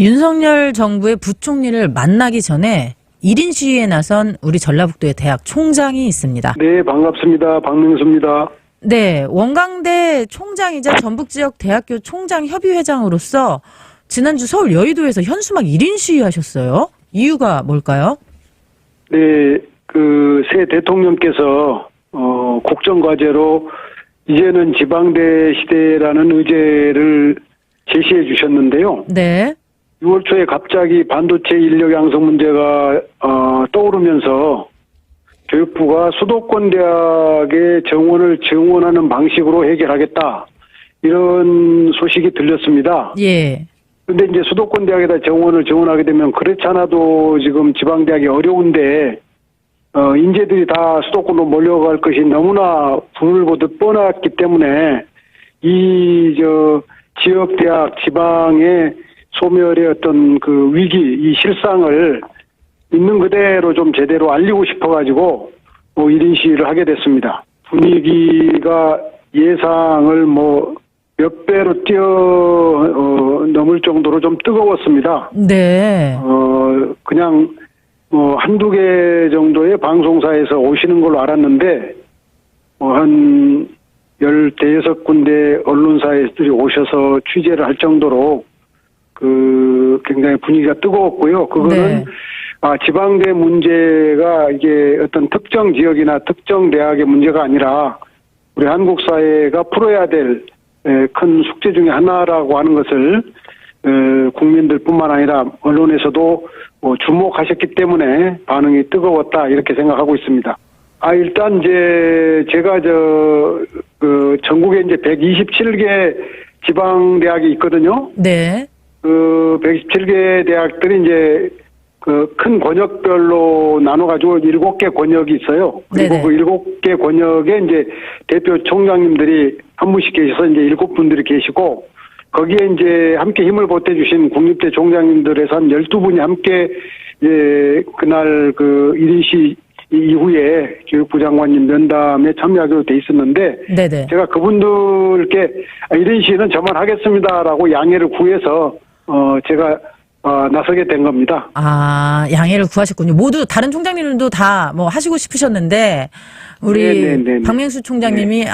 윤석열 정부의 부총리를 만나기 전에 1인 시위에 나선 우리 전라북도의 대학 총장이 있습니다. 네, 반갑습니다. 박명수입니다. 네, 원광대 총장이자 전북지역 대학교 총장협의회장으로서 지난주 서울 여의도에서 현수막 1인 시위하셨어요. 이유가 뭘까요? 네, 새 대통령께서 국정과제로 이제는 지방대 시대라는 의제를 제시해 주셨는데요. 네. 6월 초에 갑자기 반도체 인력 양성 문제가 떠오르면서 교육부가 수도권 대학의 정원을 증원하는 방식으로 해결하겠다, 이런 소식이 들렸습니다. 예. 근데 이제 수도권 대학에다 정원을 증원하게 되면 그렇지 않아도 지금 지방 대학이 어려운데 인재들이 다 수도권으로 몰려갈 것이 너무나 불을 보듯 뻔했기 때문에 지역 대학 지방의 소멸의 어떤 그 위기, 이 실상을 있는 그대로 좀 제대로 알리고 싶어가지고 1인 시위를 하게 됐습니다. 분위기가 예상을 몇 배로 넘을 정도로 좀 뜨거웠습니다. 네. 그냥 한두 개 정도의 방송사에서 오시는 걸로 알았는데 한 15군데 언론사들이 오셔서 취재를 할 정도로 굉장히 분위기가 뜨거웠고요. 그거는 네. 지방대 문제가 이게 어떤 특정 지역이나 특정 대학의 문제가 아니라 우리 한국 사회가 풀어야 될 큰 숙제 중에 하나라고 하는 것을 국민들뿐만 아니라 언론에서도 주목하셨기 때문에 반응이 뜨거웠다, 이렇게 생각하고 있습니다. 일단 제가 전국에 127개 지방 대학이 있거든요. 네. 127개 대학들이 큰 권역별로 나눠가지고 7개 권역이 있어요. 그리고 네네. 그 7개 권역에 대표 총장님들이 한 분씩 계셔서 7분들이 계시고, 거기에 함께 힘을 보태주신 국립대 총장님들에서 한 12분이 함께, 그날 1인 시위 이후에 교육부 장관님 면담에 참여하기로 돼 있었는데, 네네. 제가 그분들께 1인 시위는 저만 하겠습니다라고 양해를 구해서, 제가 나서게 된 겁니다. 양해를 구하셨군요. 모두 다른 총장님들도 다 하시고 싶으셨는데 우리 네네네네. 박명수 총장님이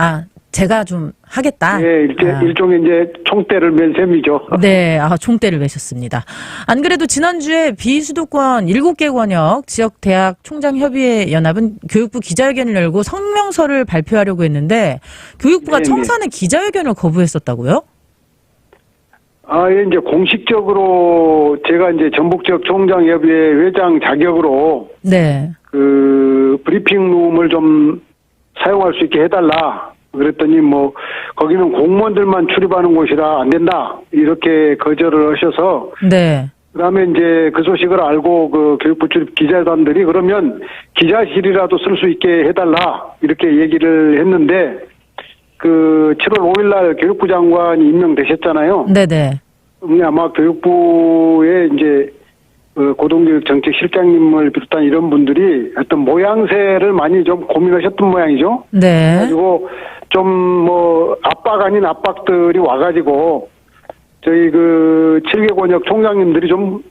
제가 좀 하겠다. 네, 일종의 총대를 맨 셈이죠. 네, 총대를 매셨습니다. 안 그래도 지난주에 비수도권 7개 권역 지역 대학 총장 협의회 연합은 교육부 기자회견을 열고 성명서를 발표하려고 했는데 교육부가 네네. 청산의 기자회견을 거부했었다고요? 공식적으로 제가 전북지역 총장협의회 회장 자격으로 네. 브리핑룸을 좀 사용할 수 있게 해달라. 그랬더니 거기는 공무원들만 출입하는 곳이라 안 된다, 이렇게 거절을 하셔서. 네. 그다음에 그 소식을 알고 교육부 출입 기자단들이 그러면 기자실이라도 쓸 수 있게 해달라, 이렇게 얘기를 했는데 7월 5일 날 교육부 장관이 임명되셨잖아요. 네네. 아마 교육부의 고등교육 정책실장님을 비롯한 이런 분들이 어떤 모양새를 많이 좀 고민하셨던 모양이죠. 네. 그리고 좀 압박 아닌 압박들이 와가지고 저희 7개 권역 총장님들이 좀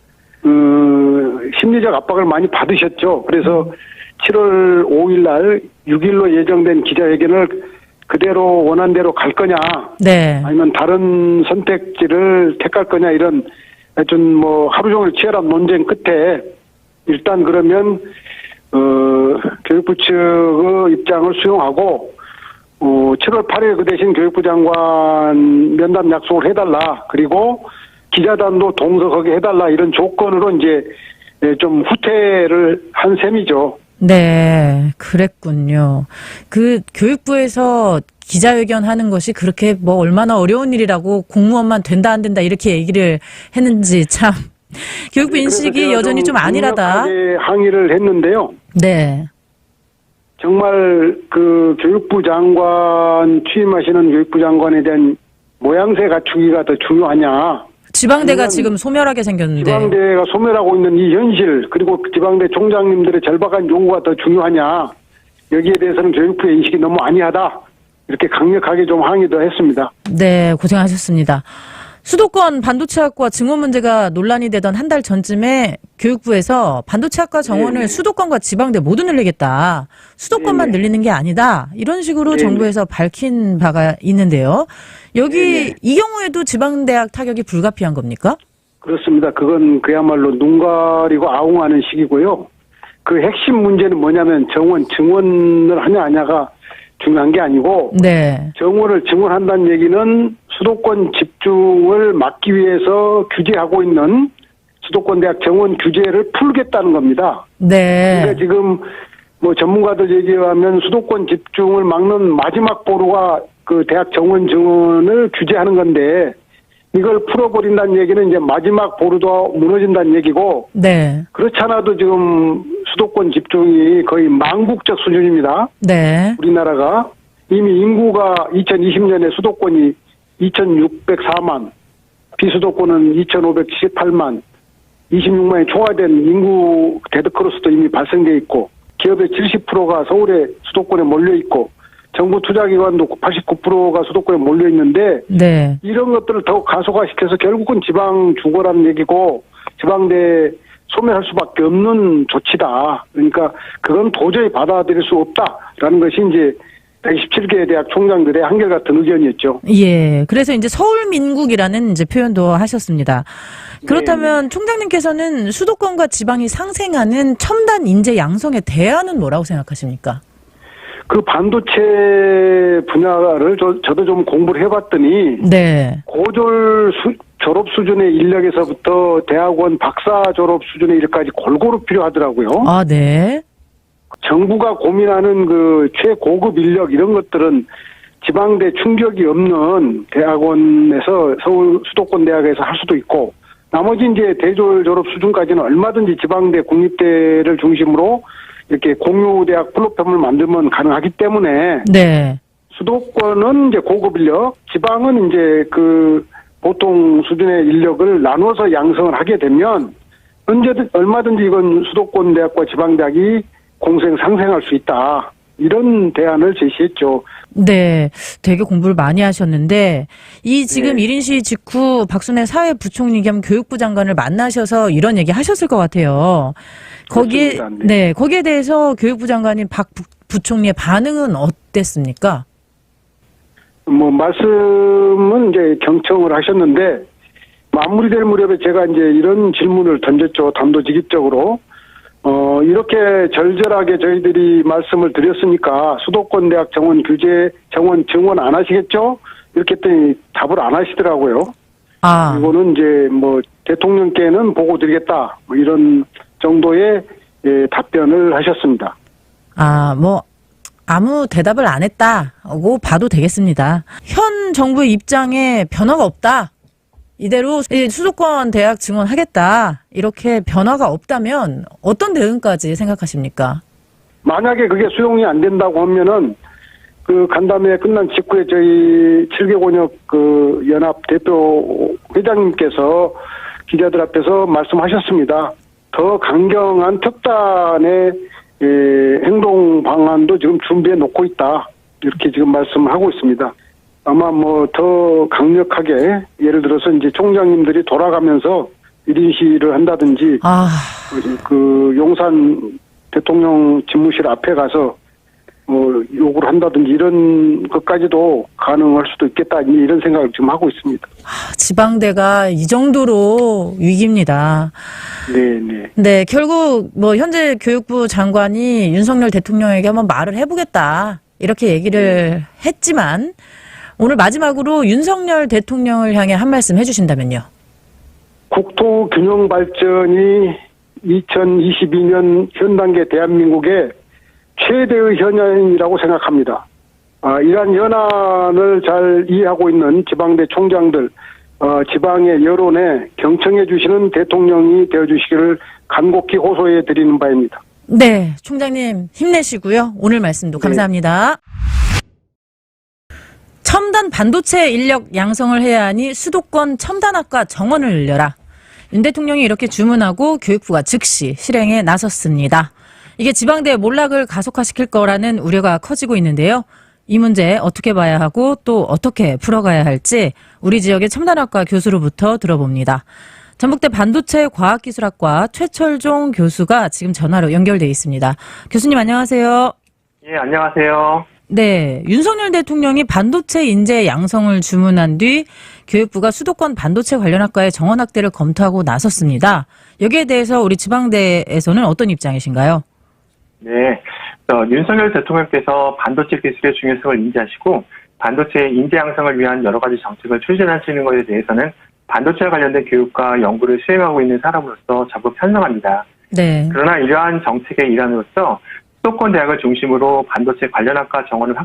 심리적 압박을 많이 받으셨죠. 그래서 7월 5일 날 6일로 예정된 기자회견을 그대로 원한대로 갈 거냐, 네. 아니면 다른 선택지를 택할 거냐, 이런 하여튼 하루 종일 치열한 논쟁 끝에 일단 그러면 교육부 측의 입장을 수용하고 7월 8일 그 대신 교육부 장관 면담 약속을 해달라, 그리고 기자단도 동석하게 해달라, 이런 조건으로 좀 후퇴를 한 셈이죠. 네, 그랬군요. 교육부에서 기자회견 하는 것이 그렇게 얼마나 어려운 일이라고 공무원만 된다 안 된다 이렇게 얘기를 했는지 참 교육부 인식이 여전히 좀 안일하다. 항의를 했는데요. 네. 정말 교육부 장관 취임하시는 교육부 장관에 대한 모양새 갖추기가 더 중요하냐. 지방대가 지금 소멸하게 생겼는데. 지방대가 소멸하고 있는 이 현실, 그리고 지방대 총장님들의 절박한 요구가 더 중요하냐. 여기에 대해서는 교육부의 인식이 너무 안이하다, 이렇게 강력하게 좀 항의도 했습니다. 네, 고생하셨습니다. 수도권 반도체학과 증원 문제가 논란이 되던 한 달 전쯤에 교육부에서 반도체학과 정원을 네네. 수도권과 지방대 모두 늘리겠다. 수도권만 네네. 늘리는 게 아니다. 이런 식으로 네네. 정부에서 밝힌 바가 있는데요. 여기 네네. 이 경우에도 지방대학 타격이 불가피한 겁니까? 그렇습니다. 그건 그야말로 눈 가리고 아웅하는 식이고요. 그 핵심 문제는 뭐냐면 증원을 하냐 안 하냐가 중요한 게 아니고 네. 정원을 증원한다는 얘기는 수도권 집중을 막기 위해서 규제하고 있는 수도권 대학 정원 규제를 풀겠다는 겁니다. 네. 그러니까 지금 뭐 전문가들 얘기하면 수도권 집중을 막는 마지막 보루가 그 대학 정원 증원을 규제하는 건데 이걸 풀어버린다는 얘기는 이제 마지막 보루도 무너진다는 얘기고 네. 그렇지 않아도 지금 수도권 집중이 거의 망국적 수준입니다. 네. 우리나라가 이미 인구가 2020년에 수도권이 2,604만, 비수도권은 2,578만, 26만이 초과된 인구 데드크로스도 이미 발생돼 있고 기업의 70%가 서울에 수도권에 몰려 있고 정부 투자기관도 89%가 수도권에 몰려 있는데 네. 이런 것들을 더욱 가속화시켜서 결국은 지방 주거라는 얘기고 지방대 소멸할 수밖에 없는 조치다. 그러니까 그건 도저히 받아들일 수 없다라는 것이 이제 127개 대학 총장들의 한결같은 의견이었죠. 예. 그래서 이제 서울민국이라는 이제 표현도 하셨습니다. 그렇다면 총장님께서는 수도권과 지방이 상생하는 첨단 인재 양성의 대안은 뭐라고 생각하십니까? 그 반도체 분야를 저도 좀 공부를 해봤더니 네. 고졸 졸업 수준의 인력에서부터 대학원 박사 졸업 수준의 일까지 골고루 필요하더라고요. 아, 네. 정부가 고민하는 그 최고급 인력 이런 것들은 지방대 충격이 없는 대학원에서 서울 수도권 대학에서 할 수도 있고 나머지 이제 대졸 졸업 수준까지는 얼마든지 지방대 국립대를 중심으로 이렇게 공유대학 플랫폼을 만들면 가능하기 때문에 네. 수도권은 이제 고급 인력, 지방은 이제 그 보통 수준의 인력을 나눠서 양성을 하게 되면 언제든 얼마든지 이건 수도권 대학과 지방 대학이 공생 상생할 수 있다. 이런 대안을 제시했죠. 네. 되게 공부를 많이 하셨는데 이 지금 네. 1인 시위 직후 박순애 사회부총리 겸 교육부 장관을 만나셔서 이런 얘기 하셨을 것 같아요. 거기에 그렇습니다. 네, 거기에 대해서 교육부 장관인 박 부총리의 반응은 어땠습니까? 뭐 말씀은 이제 경청을 하셨는데 마무리될 무렵에 제가 이제 이런 질문을 던졌죠. 단도직입적으로. 이렇게 절절하게 저희들이 말씀을 드렸으니까 수도권 대학 정원 규제, 정원 증원 안 하시겠죠? 이렇게 했더니 답을 안 하시더라고요. 아. 이거는 이제 뭐 대통령께는 보고 드리겠다. 뭐 이런 정도의 답변을 하셨습니다. 아, 뭐 아무 대답을 안 했다고 봐도 되겠습니다. 현 정부의 입장에 변화가 없다. 이대로 수도권 대학 증원하겠다. 이렇게 변화가 없다면 어떤 대응까지 생각하십니까? 만약에 그게 수용이 안 된다고 하면은 그 간담회 끝난 직후에 저희 7개 권역 그 연합 대표 회장님께서 기자들 앞에서 말씀하셨습니다. 더 강경한 특단의 행동 방안도 지금 준비해 놓고 있다. 이렇게 지금 말씀하고 있습니다. 아마 뭐 더 강력하게 예를 들어서 이제 총장님들이 돌아가면서 1인 시위를 한다든지 그 용산 대통령 집무실 앞에 가서 뭐 요구를 한다든지 이런 것까지도 가능할 수도 있겠다 이런 생각을 지금 하고 있습니다. 지방대가 이 정도로 위기입니다. 네. 네, 결국 뭐 현재 교육부 장관이 윤석열 대통령에게 한번 말을 해보겠다 이렇게 얘기를 했지만 오늘 마지막으로 윤석열 대통령을 향해 한 말씀 해주신다면요. 국토 균형 발전이 2022년 현 단계 대한민국의 최대의 현안이라고 생각합니다. 이러한 현안을 잘 이해하고 있는 지방대 총장들, 지방의 여론에 경청해 주시는 대통령이 되어주시기를 간곡히 호소해 드리는 바입니다. 네, 총장님 힘내시고요. 오늘 말씀도 감사합니다. 첨단 반도체 인력 양성을 해야 하니 수도권 첨단학과 정원을 늘려라. 윤 대통령이 이렇게 주문하고 교육부가 즉시 실행에 나섰습니다. 이게 지방대 몰락을 가속화시킬 거라는 우려가 커지고 있는데요. 이 문제 어떻게 봐야 하고 또 어떻게 풀어가야 할지 우리 지역의 첨단학과 교수로부터 들어봅니다. 전북대 반도체과학기술학과 최철종 교수가 지금 전화로 연결돼 있습니다. 교수님 안녕하세요. 예, 안녕하세요. 네, 윤석열 대통령이 반도체 인재 양성을 주문한 뒤 교육부가 수도권 반도체 관련 학과의 정원 확대를 검토하고 나섰습니다. 여기에 대해서 우리 지방대에서는 어떤 입장이신가요? 네, 윤석열 대통령께서 반도체 기술의 중요성을 인지하시고 반도체 인재 양성을 위한 여러 가지 정책을 추진하시는 것에 대해서는 반도체와 관련된 교육과 연구를 수행하고 있는 사람으로서 적극 찬성합니다. 네. 그러나 이러한 정책의 일환으로서 수도권 대학을 중심으로 반도체 관련 학과 정원을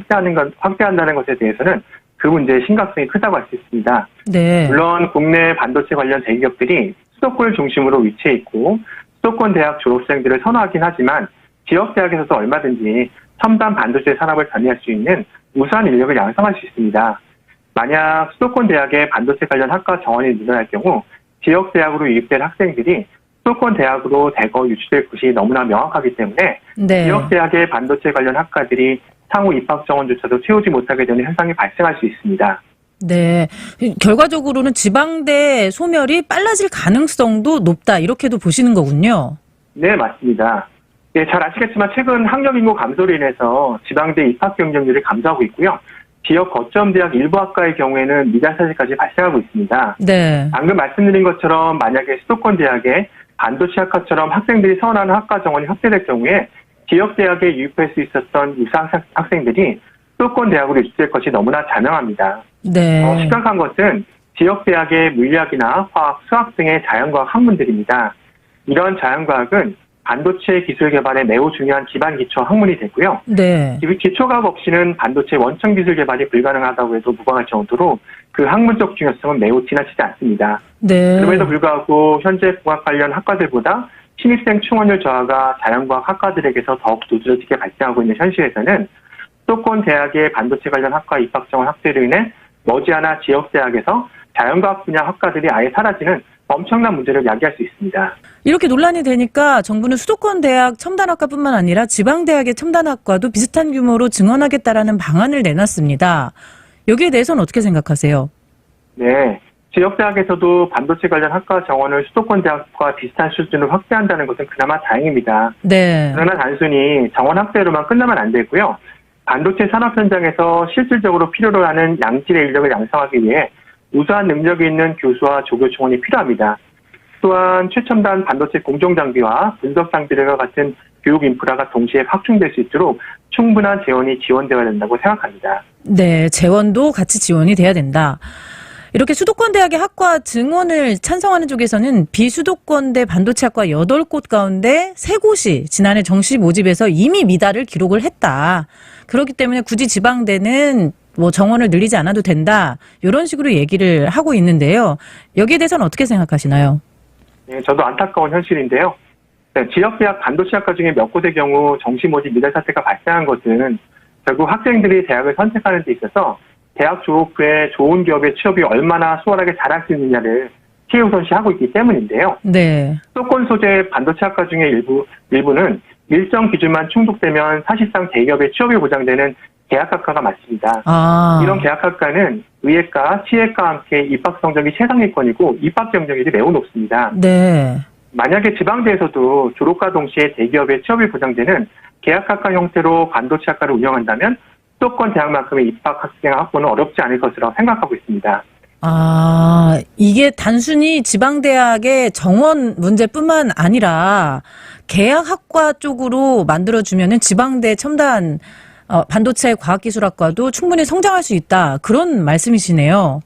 확대한다는 것에 대해서는 그 문제의 심각성이 크다고 할 수 있습니다. 네. 물론 국내 반도체 관련 대기업들이 수도권을 중심으로 위치해 있고 수도권 대학 졸업생들을 선호하긴 하지만 지역 대학에서도 얼마든지 첨단 반도체 산업을 견인할 수 있는 우수한 인력을 양성할 수 있습니다. 만약 수도권 대학의 반도체 관련 학과 정원이 늘어날 경우 지역 대학으로 유입될 학생들이 수도권 대학으로 대거 유치될 것이 너무나 명확하기 때문에 네. 지역 대학의 반도체 관련 학과들이 향후 입학 정원조차도 채우지 못하게 되는 현상이 발생할 수 있습니다. 네. 결과적으로는 지방대 소멸이 빨라질 가능성도 높다. 이렇게도 보시는 거군요. 네, 맞습니다. 예, 잘 아시겠지만 최근 학력 인구 감소로 인해서 지방대 입학 경쟁률이 감소하고 있고요. 지역 거점 대학 일부 학과의 경우에는 미달 사실까지 발생하고 있습니다. 네. 방금 말씀드린 것처럼 만약에 수도권 대학에 반도체 학과처럼 학생들이 선호하는 학과 정원이 확대될 경우에 지역 대학에 유입할 수 있었던 유사 학생들이 수도권 대학으로 유치될 것이 너무나 자명합니다. 네. 심각한 것은 지역 대학의 물리학이나 화학, 수학 등의 자연과학 학문들입니다. 이런 자연과학은 반도체 기술 개발에 매우 중요한 기반 기초 학문이 되고요. 네. 기초과학 없이는 반도체 원천 기술 개발이 불가능하다고 해도 무방할 정도로 그 학문적 중요성은 매우 지나치지 않습니다. 네. 그럼에도 불구하고 현재 공학 관련 학과들보다 신입생 충원율 저하가 자연과학 학과들에게서 더욱 두드러지게 발생하고 있는 현실에서는 수도권 대학의 반도체 관련 학과 입학 정원 확대로 인해 머지않아 지역 대학에서 자연과학 분야 학과들이 아예 사라지는 엄청난 문제를 야기할 수 있습니다. 이렇게 논란이 되니까 정부는 수도권 대학 첨단학과뿐만 아니라 지방대학의 첨단학과도 비슷한 규모로 증원하겠다라는 방안을 내놨습니다. 여기에 대해서는 어떻게 생각하세요? 네. 지역대학에서도 반도체 관련 학과 정원을 수도권 대학과 비슷한 수준으로 확대한다는 것은 그나마 다행입니다. 네. 그러나 단순히 정원 확대로만 끝나면 안 되고요. 반도체 산업 현장에서 실질적으로 필요로 하는 양질의 인력을 양성하기 위해 우수한 능력이 있는 교수와 조교 충원이 필요합니다. 또한 최첨단 반도체 공정 장비와 분석 장비들과 같은 교육 인프라가 동시에 확충될 수 있도록 충분한 재원이 지원되어야 된다고 생각합니다. 네, 재원도 같이 지원이 돼야 된다. 이렇게 수도권 대학의 학과 증원을 찬성하는 쪽에서는 비수도권대 반도체학과 8곳 가운데 3곳이 지난해 정시 모집에서 이미 미달을 기록을 했다. 그렇기 때문에 굳이 지방대는 뭐 정원을 늘리지 않아도 된다. 이런 식으로 얘기를 하고 있는데요. 여기에 대해서는 어떻게 생각하시나요? 네, 저도 안타까운 현실인데요. 네, 지역대학 반도체학과 중에 몇 곳의 경우 정시 모집 미달 사태가 발생한 것은 결국 학생들이 대학을 선택하는 데 있어서 대학 졸업 후에 좋은 기업의 취업이 얼마나 수월하게 잘할 수 있느냐를 최우선시하고 있기 때문인데요. 네. 수도권 소재 반도체학과 중에 일부는 일정 기준만 충족되면 사실상 대기업의 취업이 보장되는 계약학과가 맞습니다. 이런 계약학과는 의예과, 치예과와 함께 입학 성적이 최상위권이고 입학 경쟁률이 매우 높습니다. 네. 만약에 지방대에서도 졸업과 동시에 대기업의 취업이 보장되는 계약학과 형태로 반도체학과를 운영한다면 수도권 대학만큼의 입학 학생 확보는 어렵지 않을 것이라고 생각하고 있습니다. 이게 단순히 지방대학의 정원 문제뿐만 아니라 계약학과 쪽으로 만들어주면은 지방대 첨단 반도체 과학기술학과도 충분히 성장할 수 있다. 그런 말씀이시네요.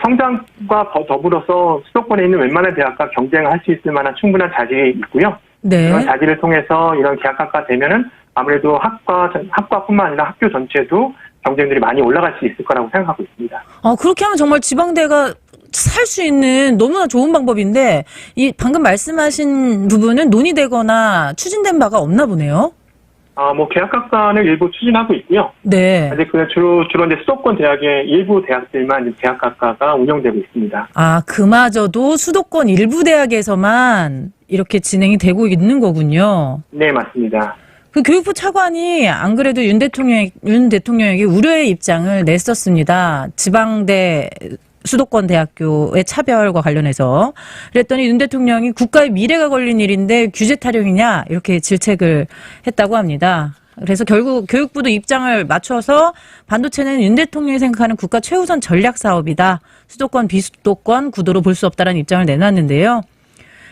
성장과 더불어서 수도권에 있는 웬만한 대학과 경쟁할 수 있을 만한 충분한 자질이 있고요. 네. 그런 자질을 통해서 이런 계약학과 되면은 아무래도 학과뿐만 아니라 학교 전체도 경쟁률이 많이 올라갈 수 있을 거라고 생각하고 있습니다. 그렇게 하면 정말 지방대가 살 수 있는 너무나 좋은 방법인데 이 방금 말씀하신 부분은 논의되거나 추진된 바가 없나 보네요. 계약학과는 일부 추진하고 있고요. 네. 아직 그냥 주로 이제 수도권 대학의 일부 대학들만 계약학과가 운영되고 있습니다. 그마저도 수도권 일부 대학에서만 이렇게 진행이 되고 있는 거군요. 네, 맞습니다. 그 교육부 차관이 안 그래도 윤 대통령에게 우려의 입장을 냈었습니다. 지방대 수도권 대학교의 차별과 관련해서. 그랬더니 윤 대통령이 국가의 미래가 걸린 일인데 규제 타령이냐 이렇게 질책을 했다고 합니다. 그래서 결국 교육부도 입장을 맞춰서 반도체는 윤 대통령이 생각하는 국가 최우선 전략 사업이다. 수도권 비수도권 구도로 볼 수 없다라는 입장을 내놨는데요.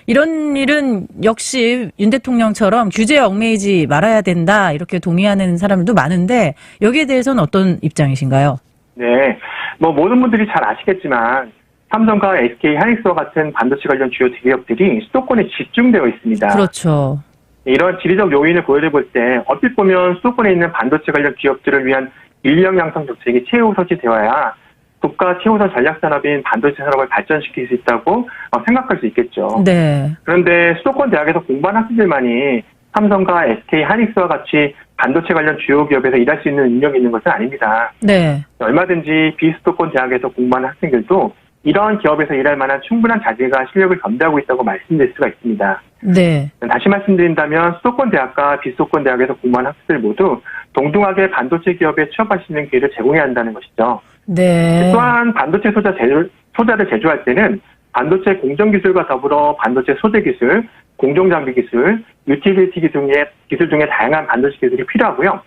이런 일은 역시 윤 대통령처럼 규제에 얽매이지 말아야 된다 이렇게 동의하는 사람들도 많은데 여기에 대해서는 어떤 입장이신가요? 네, 뭐 모든 분들이 잘 아시겠지만 삼성과 SK 하이닉스와 같은 반도체 관련 주요 대기업들이 수도권에 집중되어 있습니다. 그렇죠. 이런 지리적 요인을 고려해 볼 때 얼핏 보면 수도권에 있는 반도체 관련 기업들을 위한 인력 양성 정책이 최우선이 되어야 국가 최우선 전략 산업인 반도체 산업을 발전시킬 수 있다고 생각할 수 있겠죠. 네. 그런데 수도권 대학에서 공부한 학생들만이 삼성과 SK 하이닉스와 같이 반도체 관련 주요 기업에서 일할 수 있는 능력이 있는 것은 아닙니다. 네. 얼마든지 비수도권 대학에서 공부하는 학생들도 이러한 기업에서 일할 만한 충분한 자질과 실력을 겸비하고 있다고 말씀드릴 수가 있습니다. 네. 다시 말씀드린다면 수도권 대학과 비수도권 대학에서 공부하는 학생들 모두 동등하게 반도체 기업에 취업할 수 있는 기회를 제공해야 한다는 것이죠. 네. 또한 반도체 소자를 제조할 때는 반도체 공정기술과 더불어 반도체 소재기술, 공정장비기술, 유틸리티 기술 등의 다양한 반도체 기술이 필요하고요.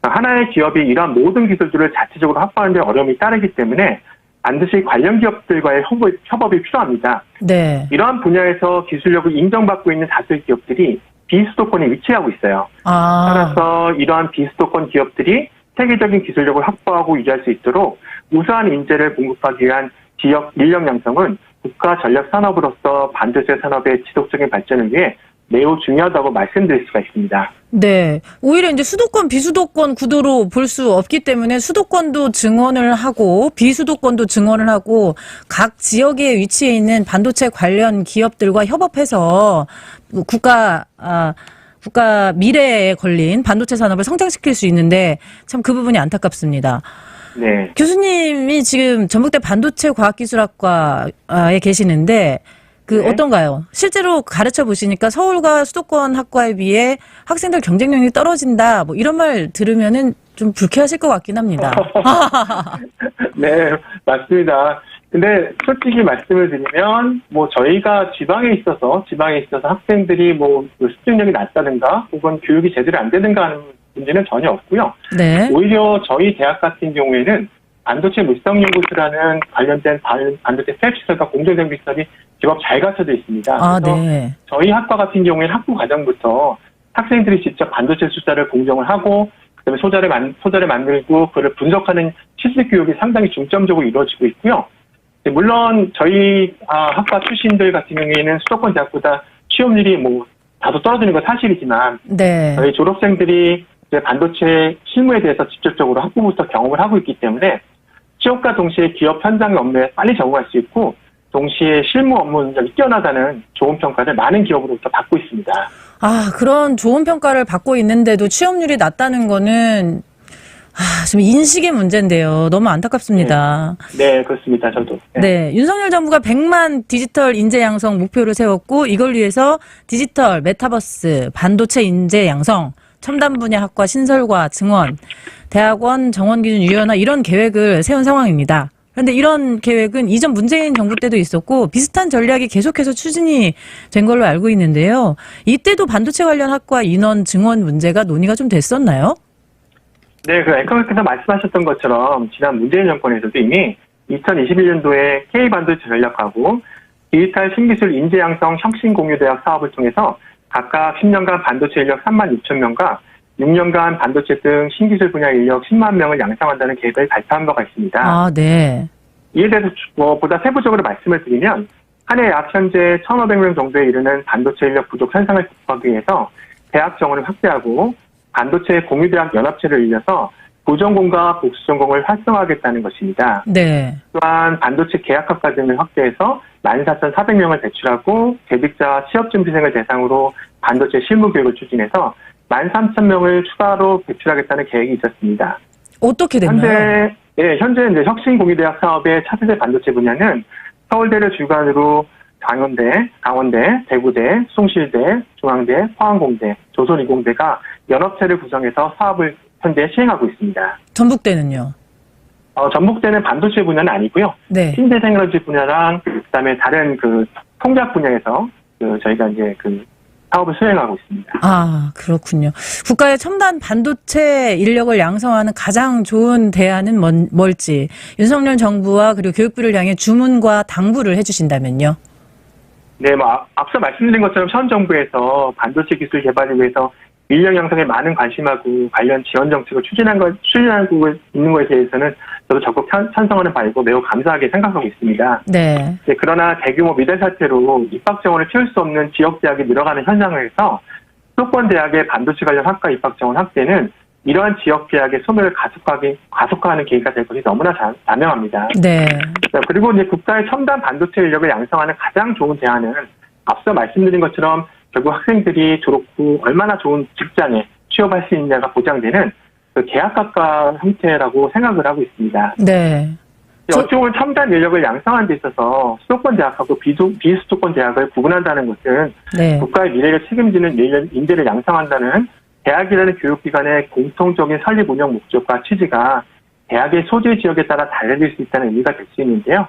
하나의 기업이 이러한 모든 기술들을 자체적으로 확보하는 데 어려움이 따르기 때문에 반드시 관련 기업들과의 협업이 필요합니다. 네. 이러한 분야에서 기술력을 인정받고 있는 다수의 기업들이 비수도권에 위치하고 있어요. 따라서 이러한 비수도권 기업들이 세계적인 기술력을 확보하고 유지할 수 있도록 우수한 인재를 공급하기 위한 지역 인력 양성은 국가 전략 산업으로서 반도체 산업의 지속적인 발전을 위해 매우 중요하다고 말씀드릴 수가 있습니다. 네. 오히려 이제 수도권, 비수도권 구도로 볼 수 없기 때문에 수도권도 증원을 하고 비수도권도 증원을 하고 각 지역에 위치해 있는 반도체 관련 기업들과 협업해서 국가 미래에 걸린 반도체 산업을 성장시킬 수 있는데 참 그 부분이 안타깝습니다. 네. 교수님이 지금 전북대 반도체 과학기술학과에 계시는데 네. 어떤가요? 실제로 가르쳐 보시니까 서울과 수도권 학과에 비해 학생들 경쟁력이 떨어진다. 뭐 이런 말 들으면은 좀 불쾌하실 것 같긴 합니다. 네, 맞습니다. 근데 솔직히 말씀을 드리면 뭐 저희가 지방에 있어서 학생들이 뭐 수준력이 낮다든가 혹은 교육이 제대로 안 되는가 하는 문제는 전혀 없고요. 네. 오히려 저희 대학 같은 경우에는 반도체 물성연구소라는 관련된 반도체 팹시설과 공정장비 시설이 제법 잘 갖춰져 있습니다. 그래서 네. 저희 학과 같은 경우에는 학부 과정부터 학생들이 직접 반도체 숫자를 공정을 하고 그다음에 소자를 만들고 그를 분석하는 실습 교육이 상당히 중점적으로 이루어지고 있고요. 물론 저희 학과 출신들 같은 경우에는 수도권 대학보다 취업률이 다소 떨어지는 건 사실이지만 네. 저희 졸업생들이 이제 반도체 실무에 대해서 직접적으로 학부부터 경험을 하고 있기 때문에 취업과 동시에 기업 현장 업무에 빨리 적응할 수 있고 동시에 실무 업무 능력이 뛰어나다는 좋은 평가를 많은 기업으로부터 받고 있습니다. 그런 좋은 평가를 받고 있는데도 취업률이 낮다는 거는 좀 인식의 문제인데요. 너무 안타깝습니다. 네, 그렇습니다. 저도. 네, 윤석열 정부가 100만 디지털 인재 양성 목표를 세웠고 이걸 위해서 디지털, 메타버스, 반도체 인재 양성, 첨단 분야 학과 신설과 증원, 대학원 정원 기준 유연화 이런 계획을 세운 상황입니다. 그런데 이런 계획은 이전 문재인 정부 때도 있었고 비슷한 전략이 계속해서 추진이 된 걸로 알고 있는데요. 이때도 반도체 관련 학과 인원 증원 문제가 논의가 좀 됐었나요? 네, 앵커께서 말씀하셨던 것처럼 지난 문재인 정권에서도 이미 2021년도에 K반도체 전략하고 디지털 신기술 인재 양성 혁신 공유 대학 사업을 통해서 각각 10년간 반도체 인력 3만 6천 명과 6년간 반도체 등 신기술 분야 인력 10만 명을 양성한다는 계획을 발표한 바가 있습니다. 네. 이에 대해서 보다 세부적으로 말씀을 드리면 한 해 약 현재 1,500명 정도에 이르는 반도체 인력 부족 현상을 극복하기 위해서 대학 정원을 확대하고 반도체 공유대학 연합체를 일려서 부전공과 복수전공을 활성화하겠다는 것입니다. 네. 또한 반도체 계약학과 등을 확대해서 14,400명을 배출하고 재직자 취업준비생을 대상으로 반도체 실무교육을 추진해서 13,000명을 추가로 배출하겠다는 계획이 있었습니다. 어떻게 됐나요? 현재 이제 혁신공유대학 사업의 차세대 반도체 분야는 서울대를 주관으로 강원대, 대구대, 숭실대, 중앙대, 포항공대, 조선이공대가 연합체를 구성해서 사업을 현재 시행하고 있습니다. 전북대는요? 전북대는 반도체 분야는 아니고요. 네. 신재생에너지 분야랑 그다음에 다른 통작 분야에서 저희가 이제 사업을 수행하고 있습니다. 아, 그렇군요. 국가의 첨단 반도체 인력을 양성하는 가장 좋은 대안은 뭘지 윤석열 정부와 그리고 교육부를 향해 주문과 당부를 해주신다면요? 네, 앞서 말씀드린 것처럼 현 정부에서 반도체 기술 개발을 위해서 인력 양성에 많은 관심하고 관련 지원 정책을 추진하고 있는 것에 대해서는 저도 적극 찬성하는 바이고 매우 감사하게 생각하고 있습니다. 네. 네, 그러나 대규모 미달 사태로 입학 정원을 채울 수 없는 지역 대학이 늘어가는 현상에서 수도권 대학의 반도체 관련 학과 입학 정원 확대는 이러한 지역 대학의 소멸을 가속화하는 계기가 될 것이 너무나 자명합니다. 네. 그리고 이제 국가의 첨단 반도체 인력을 양성하는 가장 좋은 대안은 앞서 말씀드린 것처럼 결국 학생들이 졸업 후 얼마나 좋은 직장에 취업할 수 있느냐가 보장되는 계약학과 형태라고 생각을 하고 있습니다. 네. 어찌 보면 첨단 인력을 양성하는 데 있어서 수도권 대학하고 비수도권 대학을 구분한다는 것은 네. 국가의 미래를 책임지는 인재를 양성한다는 대학이라는 교육기관의 공통적인 설립 운영 목적과 취지가 대학의 소재 지역에 따라 달라질 수 있다는 의미가 될 수 있는데요.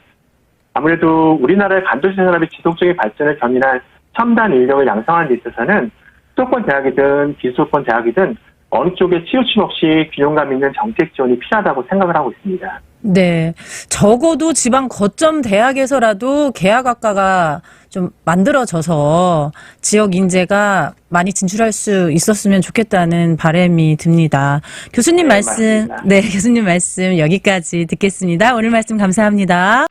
아무래도 우리나라의 반도체 산업의 지속적인 발전을 견인할 첨단 인력을 양성하는 데 있어서는 수도권 대학이든 비수도권 대학이든 어느 쪽에 치우침 없이 균형감 있는 정책 지원이 필요하다고 생각을 하고 있습니다. 네. 적어도 지방 거점 대학에서라도 계약학과가 좀 만들어져서 지역 인재가 많이 진출할 수 있었으면 좋겠다는 바람이 듭니다. 교수님 네, 말씀, 맞습니다. 네, 교수님 말씀 여기까지 듣겠습니다. 오늘 말씀 감사합니다.